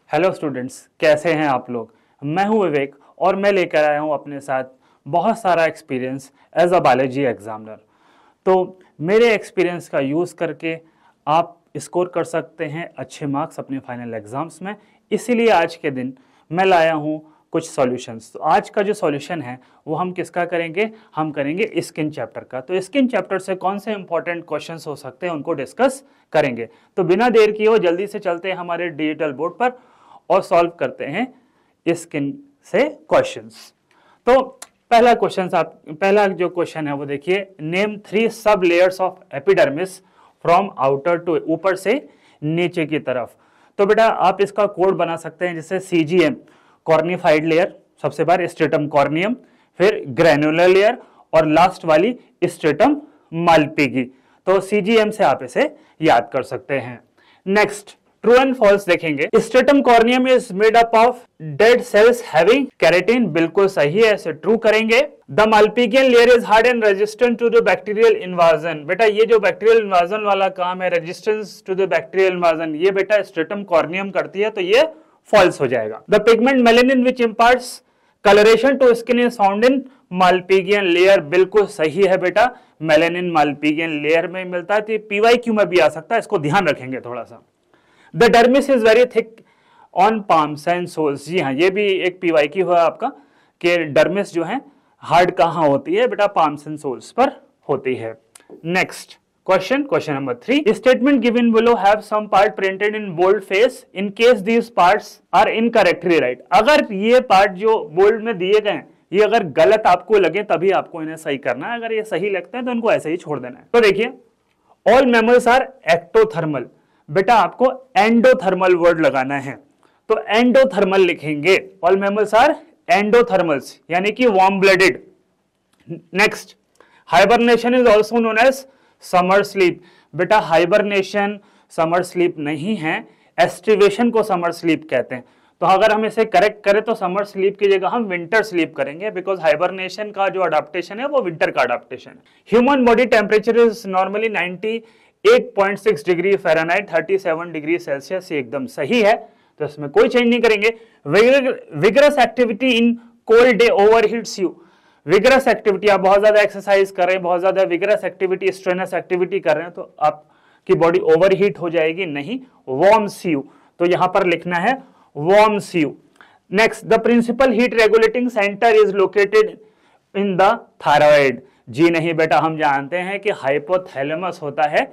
Hello students, कैसे हैं आप लोग। मैं हूं विवेक और मैं लेकर आया हूं अपने साथ बहुत सारा experience as a biology examiner. तो मेरे एक्सपीरियंस का यूज़ करके आप स्कोर कर सकते हैं अच्छे मार्क्स अपने फाइनल एग्जाम्स में। इसीलिए आज के दिन मैं लाया हूं कुछ सॉल्यूशंस। तो आज का जो सॉल्यूशन है वो हम किसका करेंगे, हम करेंगे स्किन चैप्टर का। तो स्किन चैप्टर से कौन से इंपॉर्टेंट क्वेश्चंस हो सकते हैं उनको डिस्कस करेंगे। तो बिना देर किए हुए जल्दी से चलते हैं हमारे डिजिटल बोर्ड पर और सॉल्व करते हैं स्किन से क्वेश्चंस। तो पहला जो क्वेश्चन है वो देखिए, name 3 sub layers of epidermis from outer to, ऊपर से नीचे की तरफ। तो बेटा आप इसका कोड बना सकते हैं जैसे CGM, कॉर्निफाइड लेयर, सबसे बार स्ट्रेटम कॉर्नियम, फिर ग्रैन्युलर लेयर और लास्ट वाली स्ट्रेटम मालपीगी। तो CGM से आप इसे याद कर सकते हैं। नेक्स्ट, ट्रू एंड फॉल्स देखेंगे। Stratum corneum is made up of dead cells having keratin, बिल्कुल सही है, इसे ट्रू करेंगे। The Malpighian layer is hard and resistant to the bacterial invasion. बेटा ये जो बैक्टीरियल इन्वाजन वाला काम है, resistance to the bacterial invasion, ये बेटा स्ट्रेटम कॉर्नियम करती है, तो ये फॉल्स हो जाएगा। The pigment melanin which imparts coloration to skin is found in Malpighian layer, बिल्कुल सही है बेटा, मेलेनिन मालपीगियन लेयर में मिलता है। तो PYQ में भी आ सकता है, इसको ध्यान रखेंगे थोड़ा सा। The dermis is very thick on palms and soles, जी हाँ, ये भी एक PYQ हुआ आपका कि डर्मिस जो है हार्ड कहाँ होती है बेटा, पाम्स एंड सोल्स पर होती है। Next question number 3, statement given below have some part printed in bold face in case these parts are incorrectly write. अगर ये पार्ट जो बोल्ड में दिए गए हैं ये अगर गलत आपको लगे तभी आपको इन्हें सही करना है, अगर ये सही लगता है तो इनको ऐसे ही छोड़ देना है। तो देखिए, ऑल मैमल्स आर एक्टोथर्मल, बेटा आपको एंडोथर्मल वर्ड लगाना है, तो एंडोथर्मल लिखेंगे। ऑल मैमल्स आर एंडोथर्मल्स यानी कि warm blooded. Next, hibernation is also known as summer sleep, बेटा हाइबरनेशन समर स्लीप नहीं है, एस्टिवेशन को समर स्लीप कहते हैं। तो अगर हम इसे करेक्ट करें तो समर स्लीप की जगह हम विंटर स्लीप करेंगे, बिकॉज हाइबरनेशन का जो अडाप्टेशन है वो विंटर का अडाप्टेशन है। Human body temperature is normally 98.6 degree Fahrenheit, 37 degree Celsius, ये एकदम सही है, तो इसमें कोई चेंज नहीं करेंगे। Vigorous activity in cold day overheats you, vigorous activity, आप बहुत ज्यादा एक्सरसाइज कर रहे हैं, बहुत ज्यादा विगरस एक्टिविटी, स्ट्रेनस एक्टिविटी कर रहे हैं तो आपकी बॉडी ओवरहीट हो जाएगी, नहीं, वार्म्स यू, तो यहां पर लिखना है warms you. Next, the principal heat regulating centre is located in the thyroid, जी नहीं बेटा, हम जानते हैं कि हाइपोथैलेमस होता है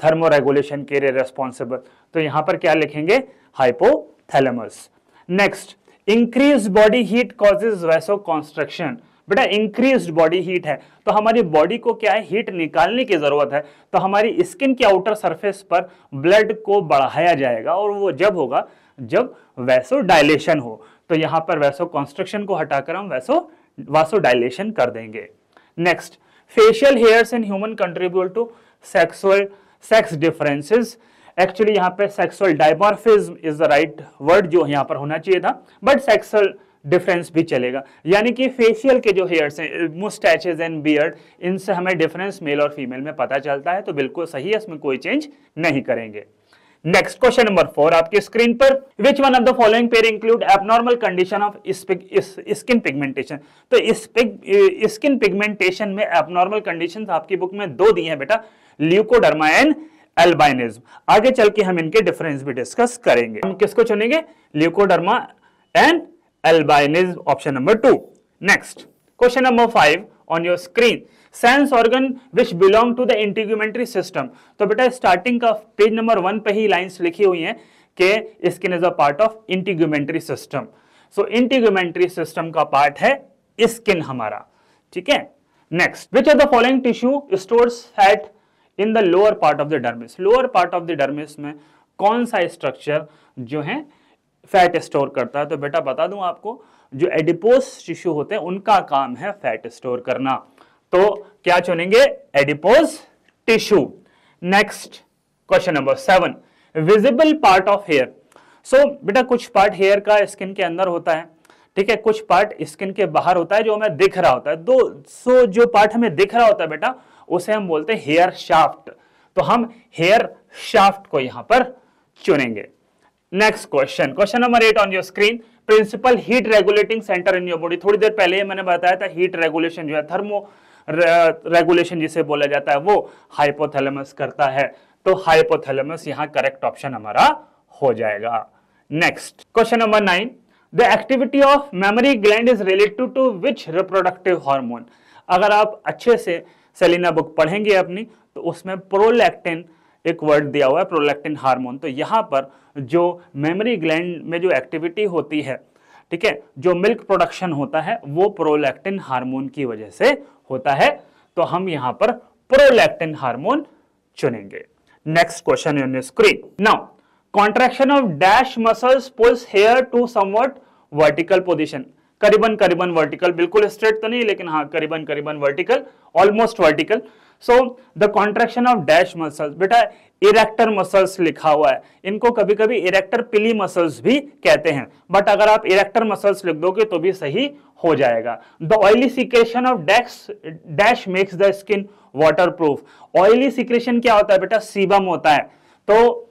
थर्मो रेगुलेशन के लिए रेस्पॉन्सिबल, तो यहां पर क्या लिखेंगे, hypothalamus. Next, increase body heat causes vasoconstriction, बेटा इंक्रीज्ड बॉडी हीट है तो हमारी बॉडी को क्या है, हीट निकालने की जरूरत है, तो हमारी स्किन के आउटर सरफेस पर ब्लड को बढ़ाया जाएगा और वो जब होगा जब वैसो डायलेशन हो, तो यहां पर वैसो कॉन्स्ट्रक्शन को हटाकर हम वासो डायलेशन कर देंगे। Next, facial hairs in human contribute to sex differences, actually यहां पे sexual dimorphism is the right word जो यहां पर होना चाहिए था, बट सेक्सुअल डिफरेंस भी चलेगा, यानी कि फेशियल के जो हेयर्स हैं, मुस्टैचेस एंड बियर्ड, इनसे हमें डिफरेंस मेल और फीमेल में पता चलता है, तो बिल्कुल सही है, इसमें कोई चेंज नहीं करेंगे। नेक्स्ट, क्वेश्चन नंबर 4 आपकी स्क्रीन पर, which one of the following pair include abnormal condition of skin pigmentation. तो स्किन पिगमेंटेशन में एबनॉर्मल कंडीशंस आपकी बुक में 2 दी हैं बेटा, ल्यूकोडर्मा एंड एल्बाइनिज्म। आगे चल के हम इनके डिफरेंस भी डिस्कस करेंगे। हम किसको चुनेंगे, leucoderma and albinism, option number 2। Next, question number 5 on your screen, sense organ which belong to the integumentary system. तो बेटा स्टार्टिंग का पेज नंबर 1 पे ही लाइंस लिखी हुई हैं कि skin is a part of integumentary system, so integumentary system का part है स्किन हमारा, ठीक है। Next, which of the following tissue stores fat in the lower part of the dermis, lower part of the dermis में कौन सा structure जो है फैट स्टोर करता है। तो बेटा बता दूं आपको, जो एडिपोस टिश्यू होते हैं उनका काम है फैट स्टोर करना, तो क्या चुनेंगे, adipose tissue. Next, question number 7, visible part of hair. So बेटा कुछ पार्ट हेयर का स्किन के अंदर होता है, ठीक है, कुछ पार्ट स्किन के बाहर होता है जो हमें दिख रहा होता है। जो पार्ट हमें दिख रहा होता है बेटा उसे हम बोलते हैं हेयर शाफ्ट, तो हम हेयर शाफ्ट को यहां पर चुनेंगे। Next question, question number 8 on your screen, principal heat regulating centre in your body. थोड़ी देर पहले मैंने बताया था हीट रेगुलेशन जो है, थर्मो रेगुलेशन जिसे बोला जाता है, वो हाइपोथैलेमस करता है। तो हाइपोथैलेमस यहां करेक्ट ऑप्शन हमारा हो जाएगा। Next question number 9, the activity of mammary gland is related to which reproductive hormone. अगर आप अच्छे से सेलिना बुक पढ़ेंगे अपनी, तो उसमें प्रोलैक्टिन एक वर्ड दिया हुआ है, प्रोलैक्टिन हार्मोन। तो यहां पर जो मेमोरी ग्लैंड में जो एक्टिविटी होती है, ठीक है, जो मिल्क प्रोडक्शन होता है, वो प्रोलैक्टिन हार्मोन की वजह से होता है। तो हम यहां पर प्रोलैक्टिन हार्मोन चुनेंगे। Next question on your screen now, contraction of dash muscles pulls hair to somewhat vertical position. करीबन वर्टिकल, बिल्कुल स्ट्रेट तो नहीं, लेकिन हाँ करीबन vertical, almost vertical. So the contraction of dash muscles, बेटा इरेक्टर मसल्स लिखा हुआ है, इनको कभी कभी इरेक्टर पिली मसल्स भी कहते हैं, बट अगर आप इरेक्टर मसल्स लिख दोगे तो भी सही हो जाएगा। The oily secretion of dash makes the skin waterproof. Oily secretion क्या होता है बेटा? सीबम होता है। तो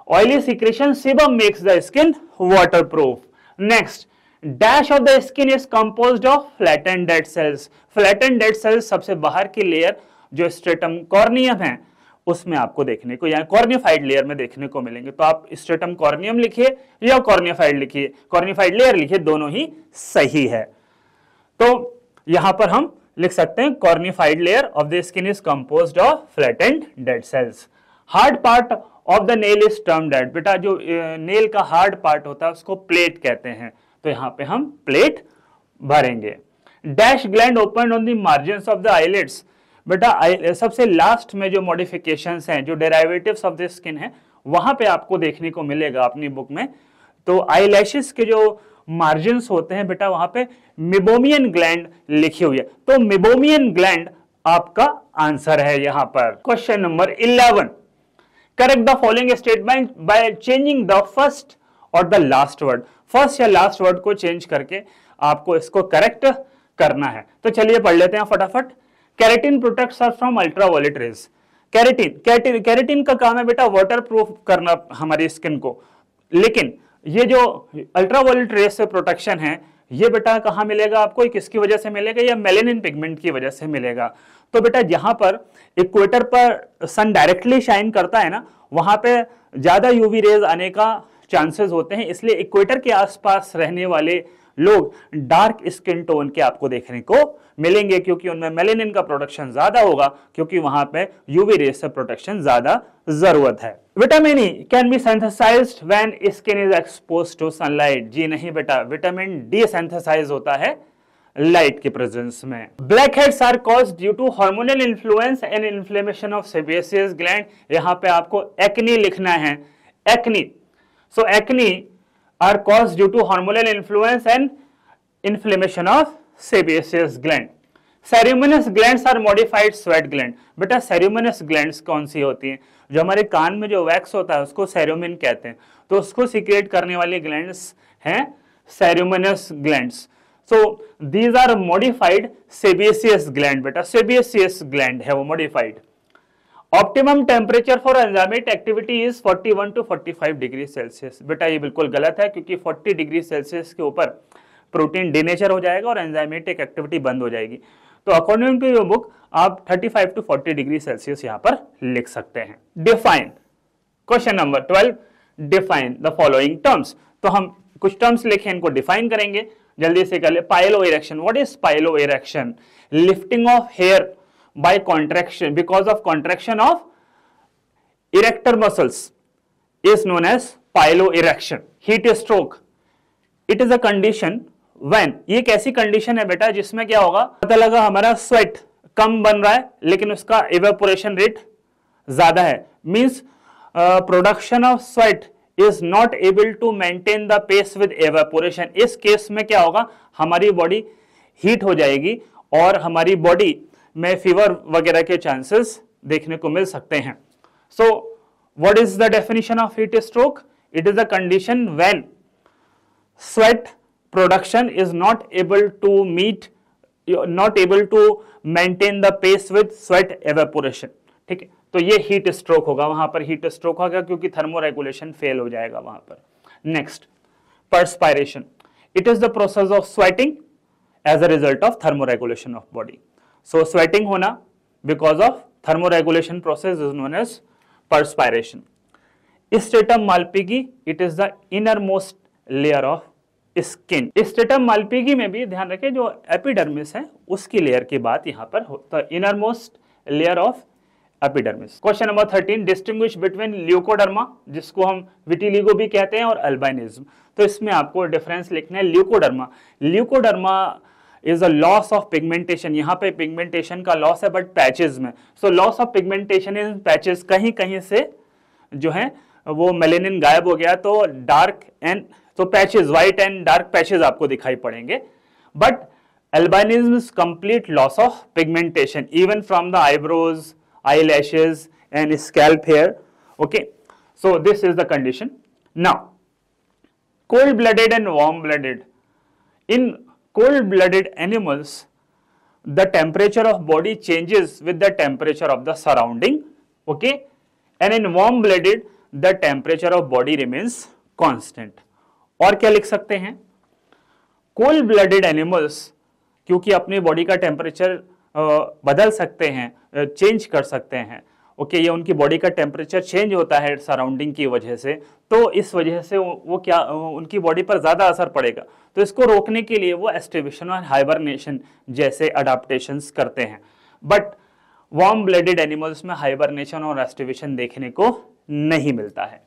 oily secretion sebum makes the skin waterproof. Next, dash of the skin is composed of flattened dead sales. Flattened dead sales सबसे बाहर की लेयर जो स्ट्रेटम कॉर्नियम है उसमें आपको देखने को, या कॉर्नियोफाइड लेयर में देखने को मिलेंगे। तो आप स्ट्रेटम कॉर्नियम लिखिए या कॉर्नियोफाइड लिखिए, कॉर्नियोफाइड लेयर लिखिए, दोनों ही सही है। तो यहां पर हम लिख सकते हैं cornified layer of the skin is composed of flattened dead cells. Hard part of the nail is termed at. बेटा जो नेल का हार्ड पार्ट होता है उसको प्लेट कहते हैं, तो यहां पे हम प्लेट भरेंगे। Dash gland open on the margins of the eyelids. बेटा सबसे लास्ट में जो मॉडिफिकेशंस हैं, जो डेरिवेटिव्स ऑफ द स्किन है, वहां पे आपको देखने को मिलेगा अपनी बुक में। तो आईलैशेस के जो मार्जिन्स होते हैं बेटा, वहां पे मिबोमियन ग्लैंड लिखी हुई है, तो मिबोमियन ग्लैंड आपका आंसर है यहां पर। Question number 11, correct the following statement by changing the first और द लास्ट वर्ड। फर्स्ट या लास्ट वर्ड को चेंज करके आपको इसको करेक्ट करना है। तो चलिए पढ़ लेते हैं फटाफट। Keratin protects us from ultraviolet rays. Keratin का काम है बेटा वाटर प्रूफ करना हमारी स्किन को, लेकिन ये जो अल्ट्रावायलेट रेज से प्रोटेक्शन है, ये बेटा कहां मिलेगा आपको, किसकी वजह से मिलेगा? या मेलेनिन पिगमेंट की वजह से मिलेगा। तो बेटा जहां पर इक्वेटर पर सन डायरेक्टली शाइन करता है ना, वहां पे ज्यादा यूवी रेज आने का चांसेस होते हैं, इसलिए इक्वेटर के आसपास रहने वाले लोग डार्क स्किन टोन के आपको देखने को मिलेंगे, क्योंकि उनमें मेलेनिन का प्रोडक्शन ज्यादा होगा, क्योंकि वहां पे यूवी रेज से प्रोटेक्शन ज्यादा जरूरत है। Vitamin E can be synthesized when skin is exposed to sunlight. जी नहीं बेटा, विटामिन डी सिंथेसाइज होता है लाइट के प्रेजेंस में। Black heads are caused due to hormonal influence and inflammation of sebaceous gland. यहां पे आपको एक्नी लिखना है, acne. So acne are caused due to hormonal influence and inflammation of sebaceous gland. Ceruminous glands are modified sweat gland. बेटा ceruminous glands कौन सी होती हैं? जो हमारे कान में जो वैक्स होता है उसको सेरुमिन कहते हैं, तो उसको सिक्रेट करने वाली ग्लैंड्स हैं ceruminous glands. So these are modified sebaceous gland. बेटा sebaceous gland है वो modified. Optimum temperature for enzymatic activity is 41 to 45 degree Celsius. बेटा ये बिल्कुल गलत है, क्योंकि 40 डिग्री सेल्सियस के ऊपर प्रोटीन डिनेचर हो जाएगा और एंजाइमेटिक एक्टिविटी बंद हो जाएगी। तो अकॉर्डिंग टू योर बुक आप 35 टू 40 डिग्री सेल्सियस यहां पर लिख सकते हैं। Define, question number 12, define the following terms. तो हम कुछ टर्म्स लिखे, इनको डिफाइन करेंगे, जल्दी से कर ले। Piloerection, what is piloerection? Lifting of hair by contraction, because of contraction of erector muscles is known as piloerection. Heat stroke, it is a condition when, ये कैसी कंडीशन है बेटा जिसमें क्या होगा, पता लगा हमारा स्वेट कम बन रहा है लेकिन उसका इवेपोरेशन रेट ज्यादा है, means production of sweat is not able to maintain the pace with evaporation. इस केस में क्या होगा, हमारी बॉडी हीट हो जाएगी और हमारी बॉडी में फीवर वगैरह के चांसेस देखने को मिल सकते हैं। So what is the definition of heat stroke? It is a condition when sweat production is not able to maintain the pace with sweat evaporation. ठीक है, तो ये हीट स्ट्रोक होगा, वहां पर हीट स्ट्रोक होगा क्योंकि थर्मो रेगुलेशन फेल हो जाएगा वहां पर। Next, perspiration. It is the process of sweating as a result of thermoregulation of body. So sweating होना because of thermoregulation process is known as perspiration. Stratum malpighi, it is the innermost layer of skin. Stratum malpighii में भी ध्यान रखें जो epidermis है उसकी layer की बात यहाँ पर होता है, innermost layer of epidermis. Question number 13, distinguish between leucoderma जिसको हम विटिलिगो भी कहते हैं और अल्बाइनिज्म. तो इसमें आपको डिफरेंस लिखना है. Leucoderma is a loss of pigmentation. यहाँ पे पिगमेंटेशन का लॉस है बट पैचेस में. So loss of pigmentation in patches, कहीं कहीं से जो है वो मेलेनिन गायब हो गया तो डार्क एंड तो patches, white and dark patches आपको दिखाई पड़ेंगे. But albinism is complete loss of pigmentation even from the eyebrows, eyelashes and scalp hair. Okay, so this is the condition. Now cold-blooded and warm-blooded. In cold-blooded animals the temperature of body changes with the temperature of the surrounding. Okay, and in warm-blooded the temperature of body remains constant. और क्या लिख सकते हैं, cold-blooded animals क्योंकि अपनी body का temperature बदल सकते हैं, चेंज कर सकते हैं. ओके, ये उनकी बॉडी का टेम्परेचर चेंज होता है सराउंडिंग की वजह से, तो इस वजह से वो क्या उनकी बॉडी पर ज़्यादा असर पड़ेगा. तो इसको रोकने के लिए वो एस्टिवेशन और हाइबरनेशन जैसे अडाप्टेशंस करते हैं. बट वार्म ब्लडेड एनिमल्स में हाइबरनेशन और एस्टिवेशन देखने को नहीं मिलता है.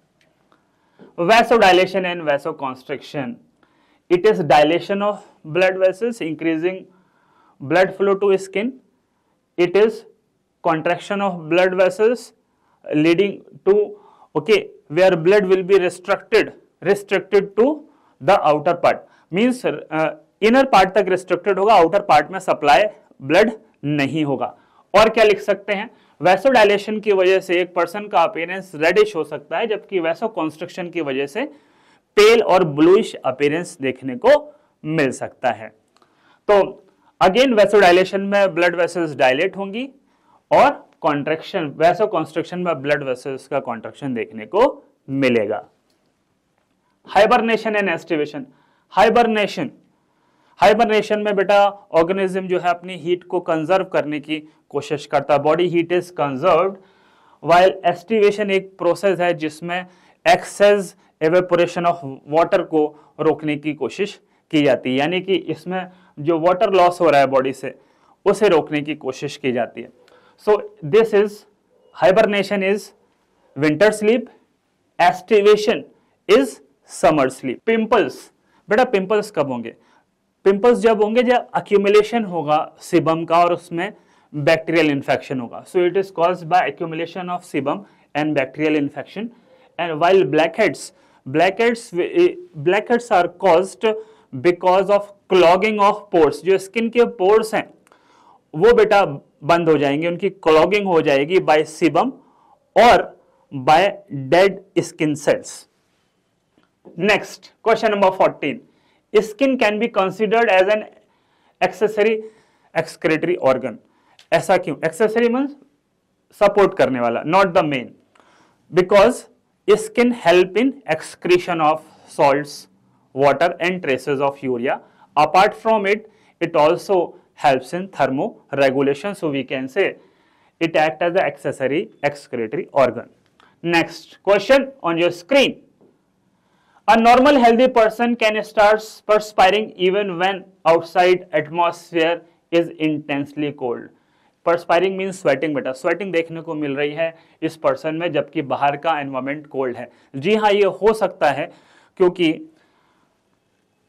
Vasodilation and vasoconstriction. It is dilation of blood vessels increasing blood flow to skin. It is contraction of blood vessels leading to, okay, where blood will be restricted to the outer part, means inner part तक restricted होगा, outer part में supply blood नहीं होगा. और क्या लिख सकते हैं, वैसोडाइलेशन की वजह से एक पर्सन का अपीयरेंस रेडिश हो सकता है जबकि वैसोकॉन्स्ट्रिक्शन की वजह से पेल और ब्लूइश अपीयरेंस देखने को मिल सकता है. तो अगेन वैसोडाइलेशन में ब्लड वेसल्स डायलेट होंगी और कॉन्ट्रैक्शन, वैसोकॉन्स्ट्रिक्शन में ब्लड वेसल्स का कॉन्ट्रैक्शन देखने को मिलेगा. Hibernation and aestivation. हाइबरनेशन में बेटा ऑर्गेनिज्म जो है अपनी हीट को कंजर्व करने की कोशिश करता है, body heat is conserved, while aestivation एक प्रोसेस है जिसमें एक्सेस एवेपोरेशन ऑफ वाटर को रोकने की कोशिश की जाती है, यानी कि इसमें जो वाटर लॉस हो रहा है बॉडी से उसे रोकने की कोशिश की जाती है. So this is hibernation is winter sleep, aestivation is summer sleep. Pimples, बेटा पिंपल्स कब होंगे, पिंपल्स जब होंगे जब अक्यूमुलेशन होगा सीबम का और उसमें बैक्टीरियल इन्फेक्शन होगा. So it is caused by accumulation of sebum and bacterial infection. And while blackheads are caused because of clogging of pores. जो स्किन के पोर्स हैं वो बेटा बंद हो जाएंगे, उनकी क्लॉगिंग हो जाएगी बाय सीबम और by dead skin cells. Next, question number 14, skin can be considered as an accessory excretory organ. ऐसा क्यों, एक्सेसरी मींस सपोर्ट करने वाला, not the main, because skin help in excretion of salts, water and traces of urea. Apart from it, it also helps in thermoregulation. So we can say it acts as an accessory excretory organ. Next question on your screen. A normal healthy person can start perspiring even when outside atmosphere is intensely cold. Perspiring means sweating बेटा. Sweating देखने को मिल रही है इस person में जबकि बाहर का एनवायरमेंट कोल्ड है. जी हाँ, ये हो सकता है क्योंकि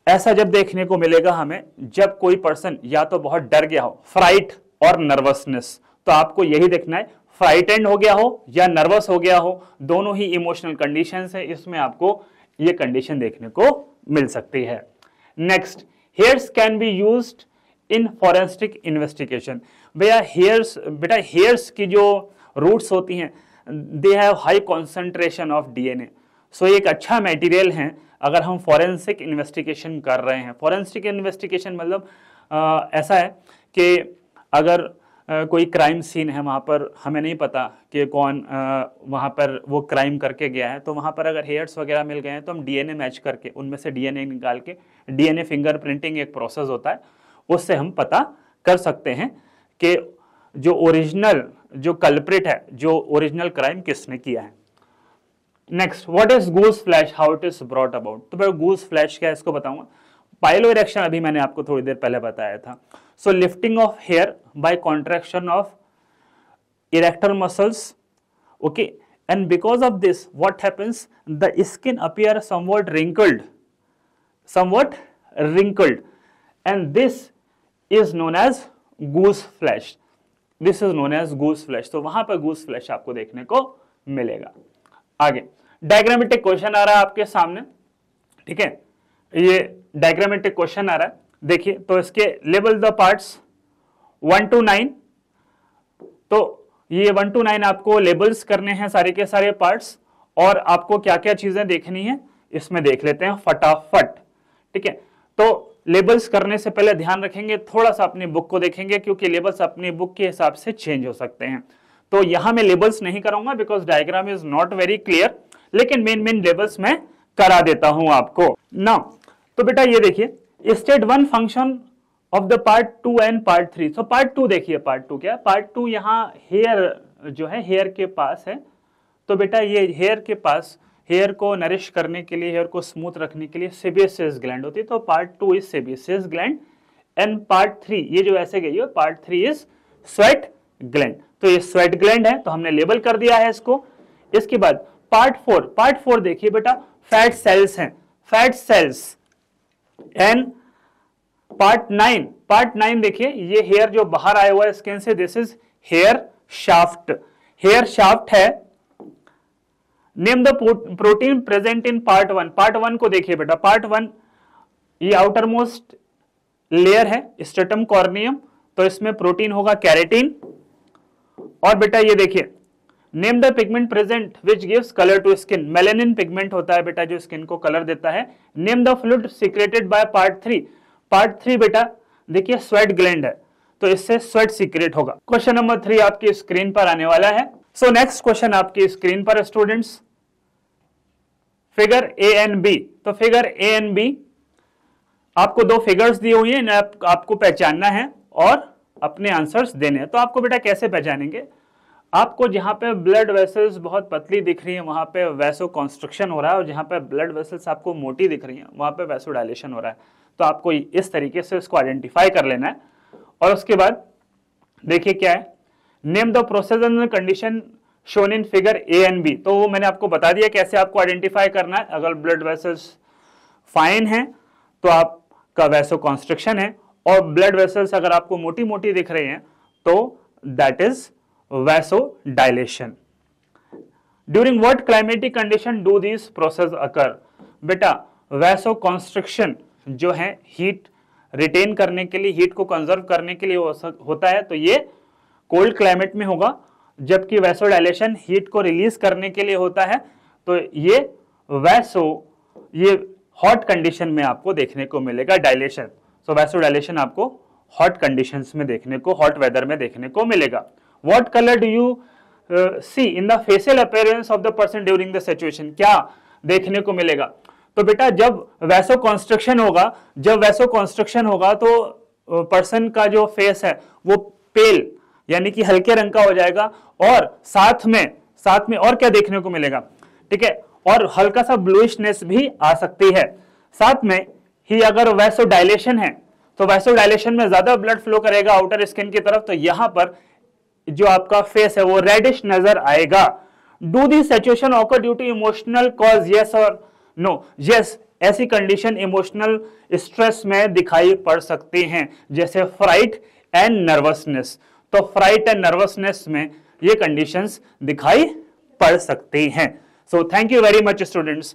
ऐसा जब देखने को मिलेगा हमें जब कोई पर्सन या तो बहुत डर गया हो, फ्राइट और नर्वसनेस. तो आपको यही देखना है, फ्राइटेंड हो गया हो या नर्वस हो गया हो, दोनों ही इमोशनल कंडीशंस है, इसमें आपको ये कंडीशन देखने को मिल सकती है. Next, hairs can be used in forensic investigation. भैया हेयर्स, बेटा हेयर्स की जो रूट्स होती हैं they have high concentration of DNA. So एक अच्छा मटेरियल है अगर हम फॉरेंसिक इन्वेस्टिगेशन कर रहे हैं. फॉरेंसिक इन्वेस्टिगेशन मतलब ऐसा है कि अगर कोई क्राइम सीन है, वहाँ पर हमें नहीं पता कि कौन वहाँ पर वो क्राइम करके गया है, तो वहाँ पर अगर हेयर्स वगैरह मिल गए हैं तो हम डीएनए मैच करके उनमें से डीएनए निकाल के, डीएनए फिंगरप्रिंटिंग एक प्रोसेस होता है, उससे हम पता कर सकते हैं कि जो ओरिजिनल जो कल्प्रिट है, जो ओरिजिनल क्राइम किसने किया है। Next, what is goose flash, how it is brought about. तो भाई गूज फ्लैश क्या है इसको बताऊंगा। पाइलो इरेक्शन अभी मैंने आपको थोड़ी देर पहले बताया था। So lifting of hair by contraction of erector muscles, okay, and because of this what happens, the skin appear somewhat wrinkled and this is known as goose flesh. This is known as goose flesh. तो वहां पर goose flesh आपको देखने को मिलेगा। आगे diagrammatic question आ रहा है आपके सामने, ठीक है, ये डायग्रामेटिक क्वेश्चन आ रहा है, देखिए। तो इसके लेबल द पार्ट्स 1 to 9, तो ये 1 to 9 आपको लेबल्स करने हैं सारे के सारे पार्ट्स, और आपको क्या क्या चीजें देखनी है इसमें देख लेते हैं फटाफट, ठीक है। तो लेबल्स करने से पहले ध्यान रखेंगे, थोड़ा सा अपनी बुक को देखेंगे, क्योंकि लेबल्स अपनी बुक के हिसाब से चेंज हो सकते हैं। तो यहां मैं लेबल्स नहीं कराऊंगा because diagram is not very clear, लेकिन मेन लेबल्स मैं करा देता हूं आपको नाउ। तो बेटा ये देखिए, state 1 function of the part 2 and part 3। तो पार्ट 2 देखिए, पार्ट 2 क्या है, पार्ट 2 यहाँ हेयर जो है हेयर के पास है। तो बेटा ये हेयर के पास, हेयर को नरिश करने के लिए, हेयर को स्मूथ रखने के लिए सेबेसियस ग्लैंड होती है। तो part 2 is sebaceous gland and part 3 ये जो ऐसे गई है, पार्ट 3 इज स्वेट ग्लैंड। तो ये स्वेट ग्लैंड है, तो हमने लेबल कर दिया है इसको। इसके बाद पार्ट 4 देखिए बेटा, फैट सेल्स हैं, फैट सेल्स। एंड पार्ट 9 देखिए, ये हेयर जो बाहर आया हुआ है स्किन से, this is hair shaft, hair shaft है। Name the protein present in part 1। Part 1 को देखिए बेटा, पार्ट 1 ये आउटर मोस्ट लेयर है स्ट्रेटम कॉर्नियम, तो इसमें प्रोटीन होगा कैरेटीन। और बेटा ये देखिए, name the pigment present which gives colour to skin. Melanin pigment होता है बेटा जो स्किन को कलर देता है। Name the fluid secreted by part 3। Part 3 बेटा देखिए स्वेट ग्लैंड है, तो इससे स्वेट सीक्रेट होगा। क्वेश्चन नंबर 3 आपकी स्क्रीन पर आने वाला है। सो नेक्स्ट क्वेश्चन आपकी स्क्रीन पर students, figure a and b. तो फिगर ए एंड बी, आपको 2 फिगर्स दी हुई है, आपको पहचानना है और अपने आंसर्स देने हैं। तो आपको बेटा कैसे पहचानेंगे, आपको जहां पे ब्लड वेसल्स बहुत पतली दिख रही है वहां पे वैसो कॉन्स्ट्रक्शन हो रहा है, और जहां पे ब्लड वेसल्स आपको मोटी दिख रही है वहां पे वैसो डायलेशन हो रहा है। तो आपको इस तरीके से इसको आइडेंटिफाई कर लेना है। और उसके बाद देखिए क्या है, name the process and condition shown in figure a and b. तो वो मैंने आपको बता दिया कैसे आपको आइडेंटिफाई करना है। अगर ब्लड वेसल्स फाइन है तो आपका वैसो कॉन्स्ट्रक्शन है, और ब्लड वेसल्स अगर आपको मोटी मोटी दिख रही हैं तो that is vaso dilation. During what climatic condition do this process अकर। बेटा वैसो कॉन्स्ट्रक्शन जो है हीट रिटेन करने के लिए, हीट को कंजर्व करने के लिए होता है, तो ये कोल्ड क्लाइमेट में होगा, जबकि वैसो डायलेशन हीट को रिलीज करने के लिए होता है। तो ये हॉट कंडीशन में आपको देखने को मिलेगा डायलेशन। सो वैसो डायलेशन आपको हॉट कंडीशंस में देखने को, हॉट वेदर में देखने को मिलेगा। What colour do you see in the facial appearance of the person during the situation. क्या देखने को मिलेगा, तो बेटा जब वैसो कॉन्स्ट्रक्शन होगा तो पर्सन का जो फेस है वो पेल यानी कि हल्के रंग का हो जाएगा, और साथ में और क्या देखने को मिलेगा, ठीक है, और हल्का सा ब्लूइशनेस भी आ सकती है। साथ में ही अगर वैसो डायलेशन है तो वैसो डायलेशन में ज्यादा ब्लड फ्लो करेगा आउटर स्किन की तरफ, तो यहां पर जो आपका फेस है वो रेडिश नजर आएगा। Do the situation occur due to emotional cause, yes और नो। यस, ऐसी कंडीशन इमोशनल स्ट्रेस में दिखाई पड़ सकती हैं, जैसे फ्राइट एंड नर्वसनेस। तो फ्राइट एंड नर्वसनेस में ये कंडीशंस दिखाई पड़ सकती हैं। So thank you very much students.